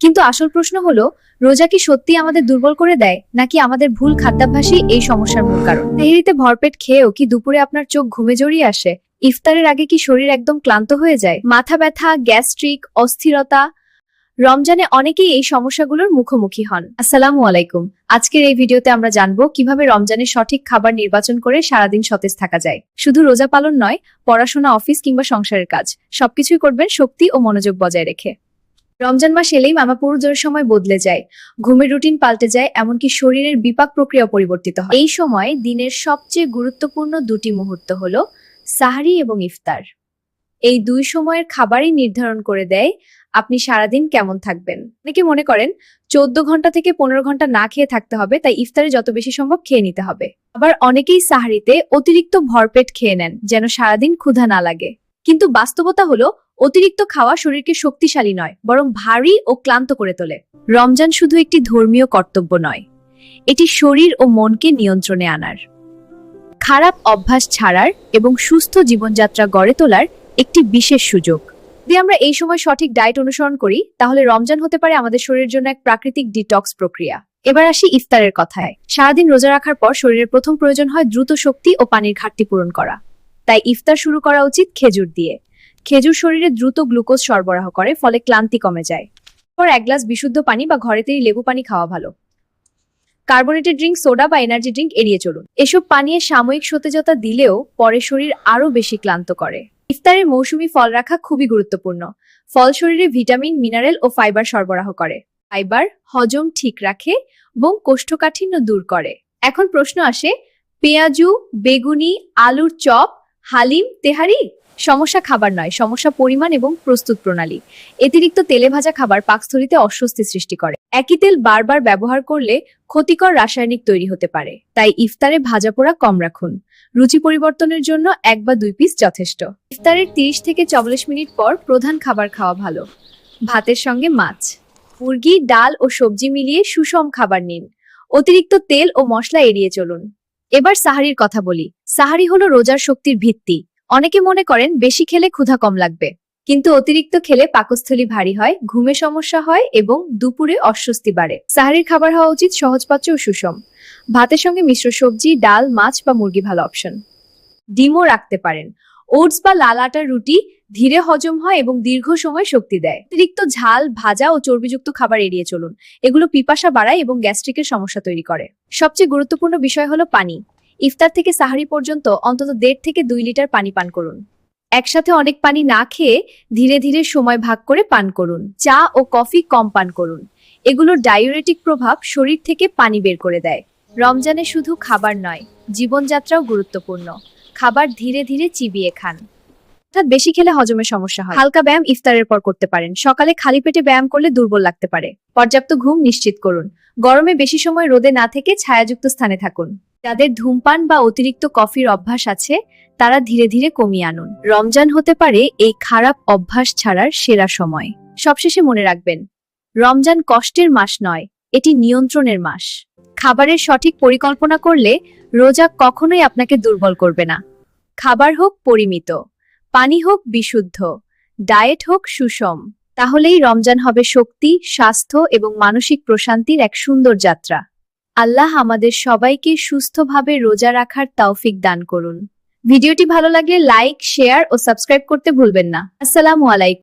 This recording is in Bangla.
কিন্তু আসল প্রশ্ন হলো, রোজা কি সত্যি আমাদের দুর্বল করে দেয়, নাকি আমাদের ভুল খাদ্যাভ্যাসই এই সমস্যার মূল কারণ? সেহরিতে ভরপেট খেয়েও কি দুপুরে আপনার চোখ ঘুমে জড়িয়ে আসে? ইফতারের আগে কি শরীর একদম ক্লান্ত হয়ে যায়? মাথা ব্যথা, গ্যাস্ট্রিক, অস্থিরতা? রমজানে অনেকেই এই সমস্যাগুলোর মুখোমুখি হন। আসসালামু আলাইকুম। আজকের এই ভিডিওতে আমরা জানবো কিভাবে রমজানে সঠিক খাবার নির্বাচন করে সারাদিন সতেজ থাকা যায়। শুধু রোজা পালন নয়, পড়াশোনা, অফিস কিংবা সংসারের কাজ সবকিছুই করবেন শক্তি ও মনোযোগ বজায় রেখে। রমজান মাস এলেই পুরোজোর সময় বদলে যায়, ঘুমের রুটিন পাল্টে যায়, এমনকি শরীরের বিপাক প্রক্রিয়া পরিবর্তিত হয়। এই সময় দিনের সবচেয়ে গুরুত্বপূর্ণ দুটি মুহূর্ত হলো সাহরি এবং ইফতার। এই দুই সময়ের খাবারই নির্ধারণ করে দেয় আপনি সারাদিন কেমন থাকবেন। অনেকে মনে করেন 14 ঘন্টা থেকে 15 ঘন্টা না খেয়ে থাকতে হবে, তাই ইফতারে যত বেশি সম্ভব খেয়ে নিতে হবে। আবার অনেকেই সাহরিতে অতিরিক্ত ভরপেট খেয়ে নেন যেন সারাদিন ক্ষুধা না লাগে। কিন্তু বাস্তবতা হলো, অতিরিক্ত খাওয়া শরীরকে শক্তিশালী নয়, বরং ভারী ও ক্লান্ত করে তোলে। রমজান শুধু একটি ধর্মীয় কর্তব্য নয়, এটি শরীর ও মনকে নিয়ন্ত্রণে আনার, খারাপ অভ্যাস ছাড়ার এবং সুস্থ জীবনযাত্রা গড়ে তোলার একটি বিশেষ সুযোগ। যদি আমরা এই সময় সঠিক ডায়েট অনুসরণ করি, তাহলে রমজান হতে পারে আমাদের শরীরের জন্য এক প্রাকৃতিক ডিটক্স প্রক্রিয়া। এবার আসি ইফতারের কথায়। সারাদিন রোজা রাখার পর শরীরের প্রথম প্রয়োজন হয় দ্রুত শক্তি ও পানির ঘাটতি পূরণ করা। তাই ইফতার শুরু করা উচিত খেজুর দিয়ে। খেজুর শরীরে দ্রুত গ্লুকোজ সরবরাহ করে, ফলে ক্লান্তি কমে যায়। পর এক গ্লাস বিশুদ্ধ পানি বা ঘরে তৈরি লেবু পানি খাওয়া ভালো। কার্বোনেটেড ড্রিঙ্ক, সোডা বা এনার্জি ড্রিঙ্ক এড়িয়ে চলুন। এসব পানীয়ে সাময়িক সতেজতা দিলেও পরে শরীর আরো বেশি ক্লান্ত করে। ইফতারের মৌসুমী ফল রাখা খুবই গুরুত্বপূর্ণ। ফল শরীরে ভিটামিন, মিনারেল ও ফাইবার সরবরাহ করে। ফাইবার হজম ঠিক রাখে এবং কোষ্ঠকাঠিন্য দূর করে। এখন প্রশ্ন আসে, পেঁয়াজু, বেগুনি, আলুর চপ, হালিম, তেহারি? সমস্যা খাবার নয়, সমস্যা পরিমাণ এবং প্রস্তুত প্রণালী। অতিরিক্ত তেলে ভাজা খাবার পাকস্থলীতে অস্বস্তি সৃষ্টি করে। একই তেল বারবার ব্যবহার করলে ক্ষতিকর রাসায়নিক তৈরি হতে পারে। তাই ইফতারে ভাজা পোড়া কম রাখুন। রুচি পরিবর্তনের জন্য 1 বা 2 পিস যথেষ্ট। ইফতারের 30 থেকে 44 মিনিট পর প্রধান খাবার খাওয়া ভালো। ভাতের সঙ্গে মাছ, মুরগি, ডাল ও সবজি মিলিয়ে সুষম খাবার নিন। অতিরিক্ত তেল ও মশলা এড়িয়ে চলুন। এবার সাহারির কথা বলি। সাহারি হলো রোজার শক্তির ভিত্তি। অনেকে মনে করেন বেশি খেলে ক্ষুধা কম লাগবে, কিন্তু অতিরিক্ত খেলে পাকস্থলী ভারী হয়, ঘুমে সমস্যা হয় এবং দুপুরে অস্বস্তি বাড়ে। সাহারির খাবার হওয়া উচিত সহজপাচ্য ও সুষম। ভাতের সঙ্গে মিশ্র সবজি, ডাল, মাছ বা মুরগি ভালো অপশন। ডিমও রাখতে পারেন। ওটস বা লাল আটার রুটি ধীরে হজম হয় এবং দীর্ঘ সময় শক্তি দেয়। অতিরিক্ত ঝাল, ভাজা ও চর্বিযুক্ত খাবার এড়িয়ে চলুন। এগুলো পিপাসা বাড়ায় এবং গ্যাস্ট্রিকের সমস্যা তৈরি করে। সবচেয়ে গুরুত্বপূর্ণ বিষয় হলো পানি। ইফতার থেকে সাহারি পর্যন্ত অন্তত 1.5 থেকে 2 লিটার পানি পান করুন। একসাথে অনেক পানি না খেয়ে ধীরে ধীরে সময় ভাগ করে পান করুন। চা ও কফি কম পান করুন। এগুলোর ডায়ুরেটিক প্রভাব শরীর থেকে পানি বের করে দেয়। রমজানে শুধু খাবার নয়, জীবনযাত্রাও গুরুত্বপূর্ণ। খাবার ধীরে ধীরে চিবিয়ে খান। অর্থাৎ বেশি খেলে হজমের সমস্যা হয়। হালকা ব্যায়াম ইফতারের পর করতে পারেন। সকালে খালি পেটে ব্যায়াম করলে দুর্বল লাগতে পারে। পর্যাপ্ত ঘুম নিশ্চিত করুন। গরমে বেশি সময় রোদে না থেকে ছায়াযুক্ত স্থানে থাকুন। যাদের ধূমপান বা অতিরিক্ত কফির অভ্যাস আছে, তারা ধীরে ধীরে কমিয়ে আনুন। রমজান হতে পারে এই খারাপ অভ্যাস ছাড়ার সেরা সময়। সবশেষে মনে রাখবেন, রমজান কষ্টের মাস নয়, এটি নিয়ন্ত্রণের মাস। খাবারের সঠিক পরিকল্পনা করলে রোজা কখনোই আপনাকে দুর্বল করবে না। খাবার হোক পরিমিত, পানি হোক বিশুদ্ধ, ডায়েট হোক সুষম, তাহলেই রমজান হবে শক্তি, স্বাস্থ্য এবং মানসিক প্রশান্তির এক সুন্দর যাত্রা। আল্লাহ আমাদের সবাইকে সুস্থভাবে রোজা রাখার তৌফিক দান করুন। ভিডিওটি ভালো লাগলে লাইক, শেয়ার ও সাবস্ক্রাইব করতে ভুলবেন না। আসসালামু আলাইকুম।